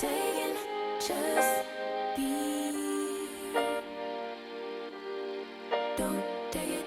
taking, just be. Don't take it.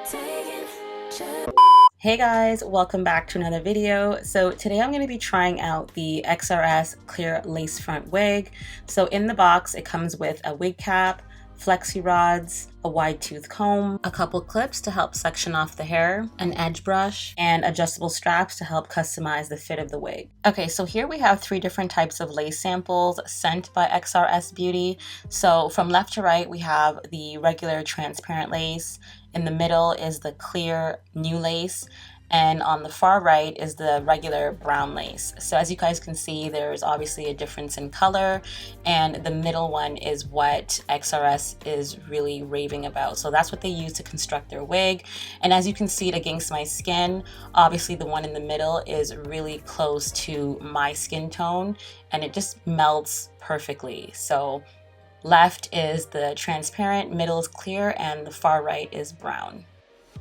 Taking, just. Hey guys, welcome back to another video. So today I'm going to be trying out the XRS Clear Lace Front Wig. So in the box it comes with a wig cap, flexi rods, a wide tooth comb, a couple clips to help section off the hair, an edge brush, and adjustable straps to help customize the fit of the wig. Okay, so here we have 3 different types of lace samples sent by XRS Beauty. So from left to right we have the regular transparent lace, in the middle is the clear new lace, and on the far right is the regular brown lace. So as you guys can see, there's obviously a difference in color, and the middle one is what XRS is really raving about. So that's what they use to construct their wig. And as you can see it against my skin, obviously the one in the middle is really close to my skin tone, and it just melts perfectly. So left is the transparent, middle is clear, and the far right is brown.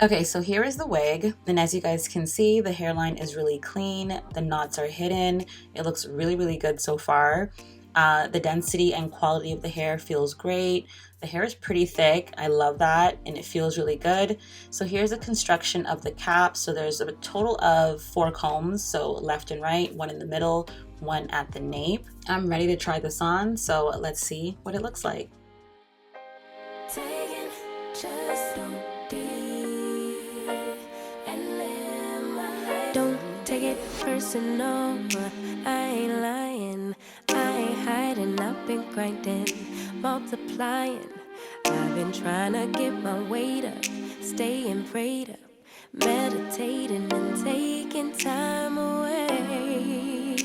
Okay, so here is the wig, and as you guys can see, the hairline is really clean, the knots are hidden, it looks really good so far. The density and quality of the hair feels great. The hair is pretty thick, I love that, and it feels really good. So here's the construction of the cap. So there's a total of 4 combs, so left and right, one in the middle, one at the nape. I'm ready to try this on, so let's see what it looks like. Taking, just don't be, and live my life. Don't take it personal, I ain't lying, I ain't hiding, I've been grinding, multiplying. I've been trying to get my weight up, staying prayed up, meditating and taking time away.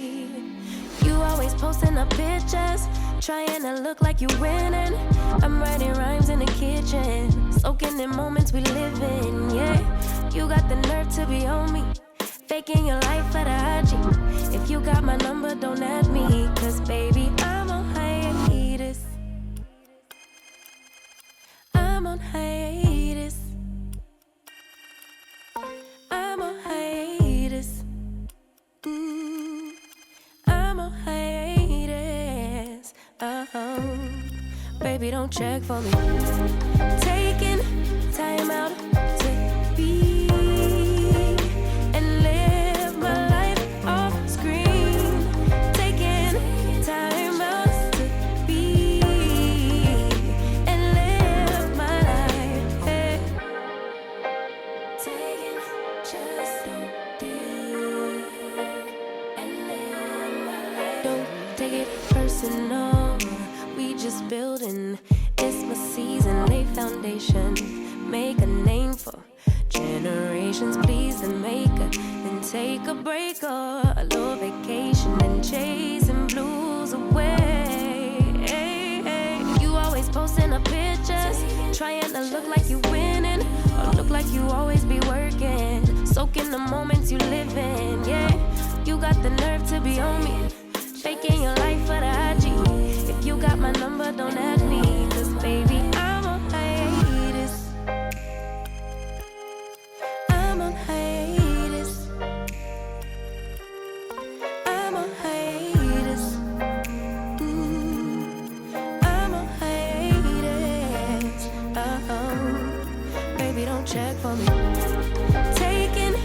You always posting up pictures, trying to look like you winning. I'm writing rhymes in the kitchen, soaking in moments we live in, yeah. You got the nerve to be on me, faking your life for the IG. If you got my number, don't add me, cause baby, I'm on hiatus. I'm on hiatus. I'm on hiatus. I'm on hiatus. Baby, don't check for me. Taking time out to be and live my life off screen. Taking time out to be and live my life. Hey. Taking just don't be and live my life. Don't take it personal, we just building. It's my season, lay foundation, make a name for generations. Please and make a, then take a break or a little vacation and chasing blues away. You always posting up pictures, trying to look like you winning, or look like you always be working, soaking the moments you live in, yeah. You got the nerve to be on me, faking your life for the IG. If you got my number, don't add me, cause baby, I'm on hiatus. I'm on hiatus. I'm on hiatus. I'm on hiatus. Baby, don't check for me. Taking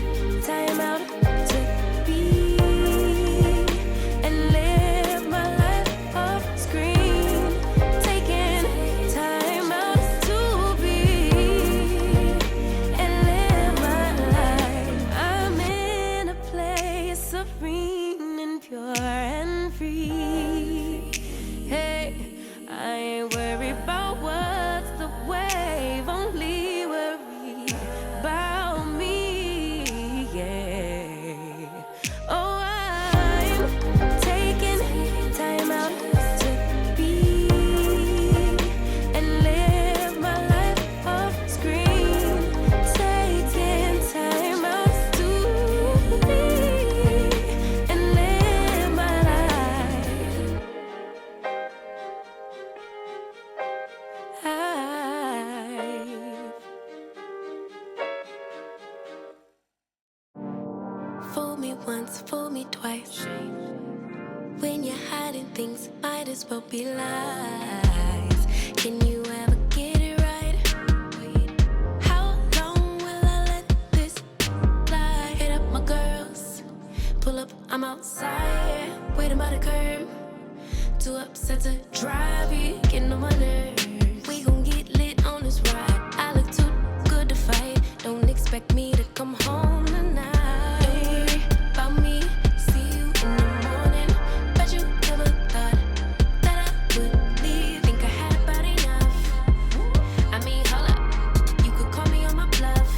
time out to be and live my life off screen. Taking time out to be and live my life. I'm in a place serene and pure and free. Hey, I ain't worried about what's the wave, only worry about me, yeah. Oh, I'm taking time out to be and live my life off screen. Taking time out to be and live my life. Fool me once, fool me twice. things might as well be lies. Can you ever get it right? How long will I let this fly? Hit up my girls, pull up, I'm outside, waiting by the curb. Too upset to drive it, getting on my nerves. We gon' get lit on this ride. I look too good to fight. Don't expect me to come home tonight. Don't worry about me. See you in the morning. Bet you never thought that I would leave. Think I had about enough. I mean, hold up. You could call me on my bluff.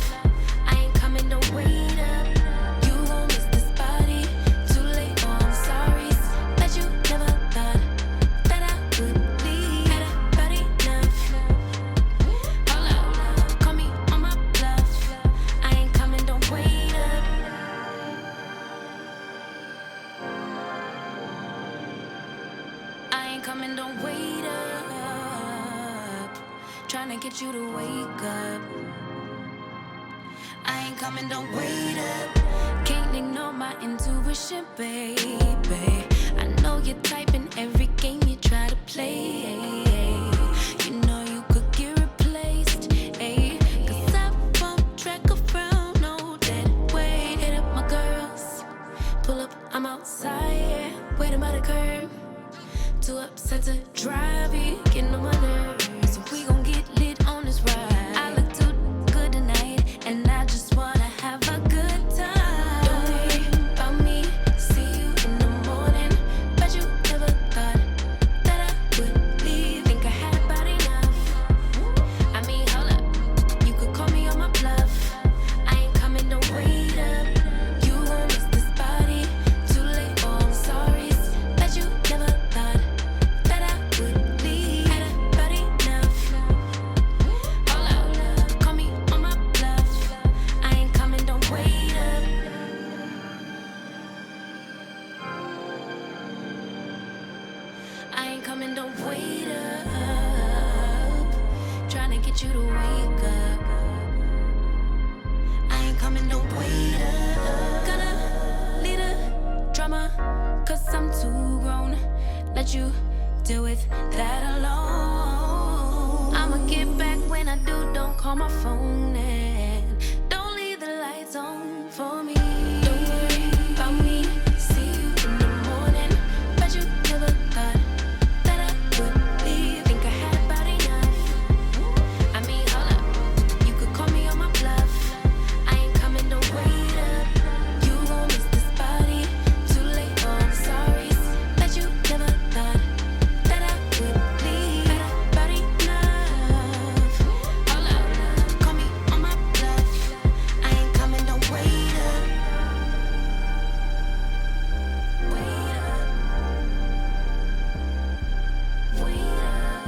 I ain't coming, don't wait up. You gon' miss this body. Too late, oh, I'm sorry. Bet you never thought that I would leave. Had about enough. Hold up. Call me on my bluff. I ain't coming, don't wait up. I ain't coming, don't wait up. Tryna get you to wake up. I ain't coming, don't wait up. Can't ignore my intuition, baby. I know you're typing every game you try to play. You know you could get replaced, ayy. Cause I won't track around, no dead weight. Hit up my girls, pull up, I'm outside, waiting by the curb. Too upset to drive it, getting on my nerves. So we gon' get lit on this ride. I look too good tonight, and I just wanna have a good time. Don't worry about me. See you in the morning. Bet you never thought that I would leave. Think I had about enough. I mean, hold up. You could call me on my bluff. I ain't coming, don't wait up. You gon' miss this body. Too late, oh, I'm sorry. Bet you never thought that I would leave. Had about enough. Hold up. Call me on my bluff. I ain't coming, don't wait up. I ain't coming, don't wait up. Tryna get you to wake up. I ain't coming, don't wait up. Gonna lead a drama, cause I'm too grown. Let you deal with that alone. I'ma get back when I do, don't call my phone and don't leave the lights on for me. Don't worry about me. See you in the morning. Bet you never thought that I would leave. Think I had about enough. I mean, hold up. You could call me on my bluff. I ain't coming, don't wait up. You gon' miss this body. Too late, oh, I'm sorry. Bet you never thought that I would leave. Had about enough. Hold up. Call me on my bluff. I ain't coming, don't wait up. Wait up. Wait up.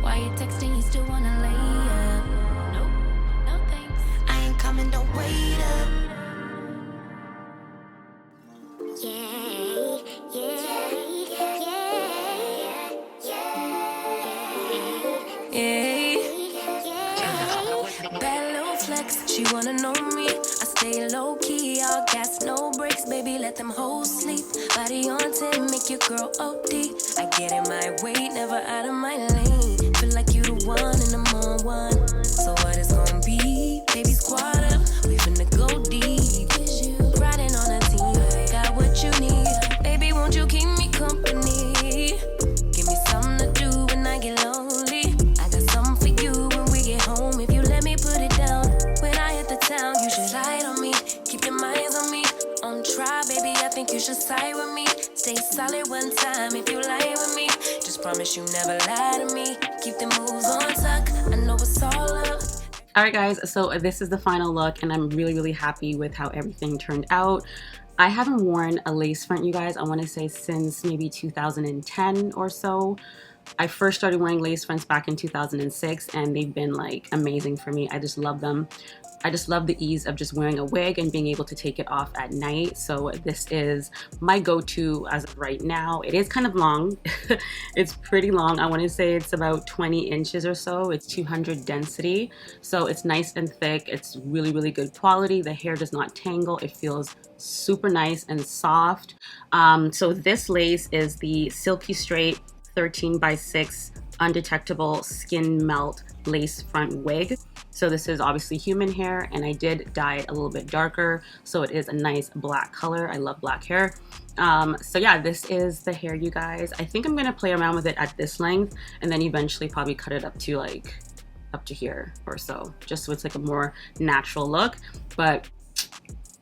Why you texting? You still wanna lay up? Nope. No thanks. I ain't coming, don't wait up. Bad little flex, she wanna know me. I stay low key, all gas, no brakes, baby, let them hoes sleep. Body on 10, make your girl OD. I get in my way, never out of my lane. Feel like you the one and I'm on one. So what it's gonna be? Baby, squad up, we finna go deep. Riding on a team, got what you need. Baby, won't you keep me company? Give me something to do when I get lonely. I got something for you when we get home. If you let me put it down, when I hit the town, you should slide on me. Keep your minds on me. On try, baby, I think you should side with me. Stay solid one time if you lie with me. Just promise you never lie to me. Keep the moves on tuck. I know it's all up. Alright guys, so this is the final look and I'm really happy with how everything turned out. I haven't worn a lace front, you guys, I want to say since maybe 2010 or so. I first started wearing lace fronts back in 2006 and they've been like amazing for me. I just love them. I just love the ease of just wearing a wig and being able to take it off at night. So this is my go-to as of right now. It is kind of long. It's pretty long. I want to say it's about 20 inches or so. It's 200 density. So it's nice and thick. It's really, really good quality. The hair does not tangle. It feels super nice and soft. So this lace is the Silky Straight 13x6 Undetectable Skin Melt Lace Front Wig. So this is obviously human hair, and I did dye it a little bit darker, so it is a nice black color. I love black hair. So yeah, this is the hair, you guys. I think I'm gonna play around with it at this length, and then eventually probably cut it up to like up to here or so, just so it's like a more natural look. But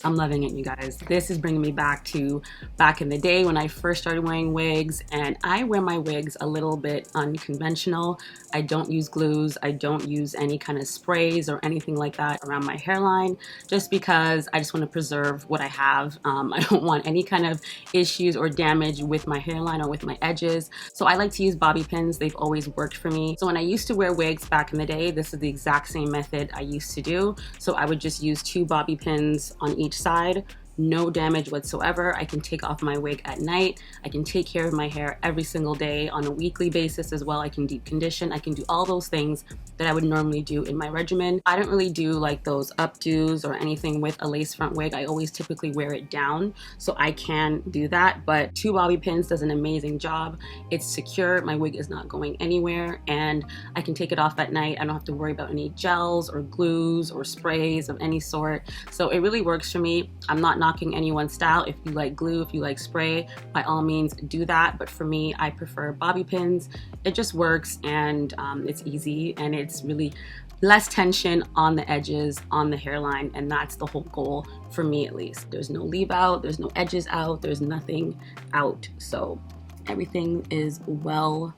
I'm loving it, you guys. This is bringing me back to back in the day when I first started wearing wigs, and I wear my wigs a little bit unconventional. I don't use glues. I don't use any kind of sprays or anything like that around my hairline, just because I just want to preserve what I have. I don't want any kind of issues or damage with my hairline or with my edges. So I like to use bobby pins. They've always worked for me. So when I used to wear wigs back in the day, this is the exact same method I used to do. So I would just use 2 bobby pins on each side, no damage whatsoever. I can take off my wig at night. I can take care of my hair every single day on a weekly basis as well. I can deep condition. I can do all those things that I would normally do in my regimen. I don't really do like those updos or anything with a lace front wig. I always typically wear it down, so I can do that. But 2 bobby pins does an amazing job. It's secure. My wig is not going anywhere, and I can take it off at night. I don't have to worry about any gels or glues or sprays of any sort. So it really works for me. I'm not knocking anyone's style. If you like glue, if you like spray, by all means do that. But for me, I prefer bobby pins. It just works, and it's easy, and it's really less tension on the edges, on the hairline, and that's the whole goal for me, at least. There's no leave out, there's no edges out, there's nothing out. So everything is well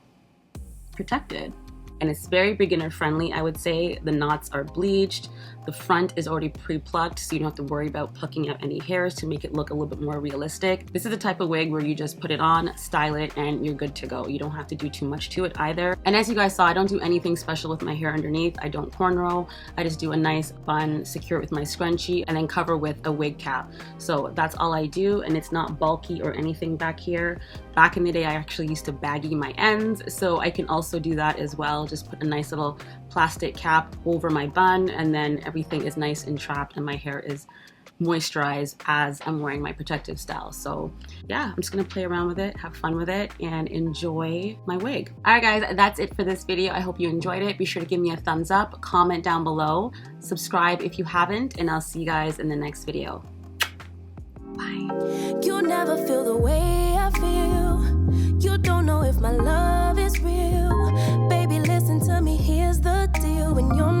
protected. And it's very beginner friendly, I would say. The knots are bleached. The front is already pre-plucked, so you don't have to worry about plucking out any hairs to make it look a little bit more realistic. This is the type of wig where you just put it on, style it, and you're good to go. You don't have to do too much to it either. And as you guys saw, I don't do anything special with my hair underneath. I don't cornrow. I just do a nice bun, secure it with my scrunchie, and then cover with a wig cap. So that's all I do, and it's not bulky or anything back here. Back in the day, I actually used to baggy my ends, so I can also do that as well. Just put a nice little plastic cap over my bun, and then everything is nice and trapped, and my hair is moisturized as I'm wearing my protective style. So yeah, I'm just gonna play around with it, have fun with it, and enjoy my wig. All right guys, that's it for this video. I hope you enjoyed it. Be sure to give me a thumbs up, comment down below, subscribe if you haven't, and I'll see you guys in the next video. Bye. You'll never feel the way I feel. You don't know if my love is real. Baby, listen to me, here's the deal. When you're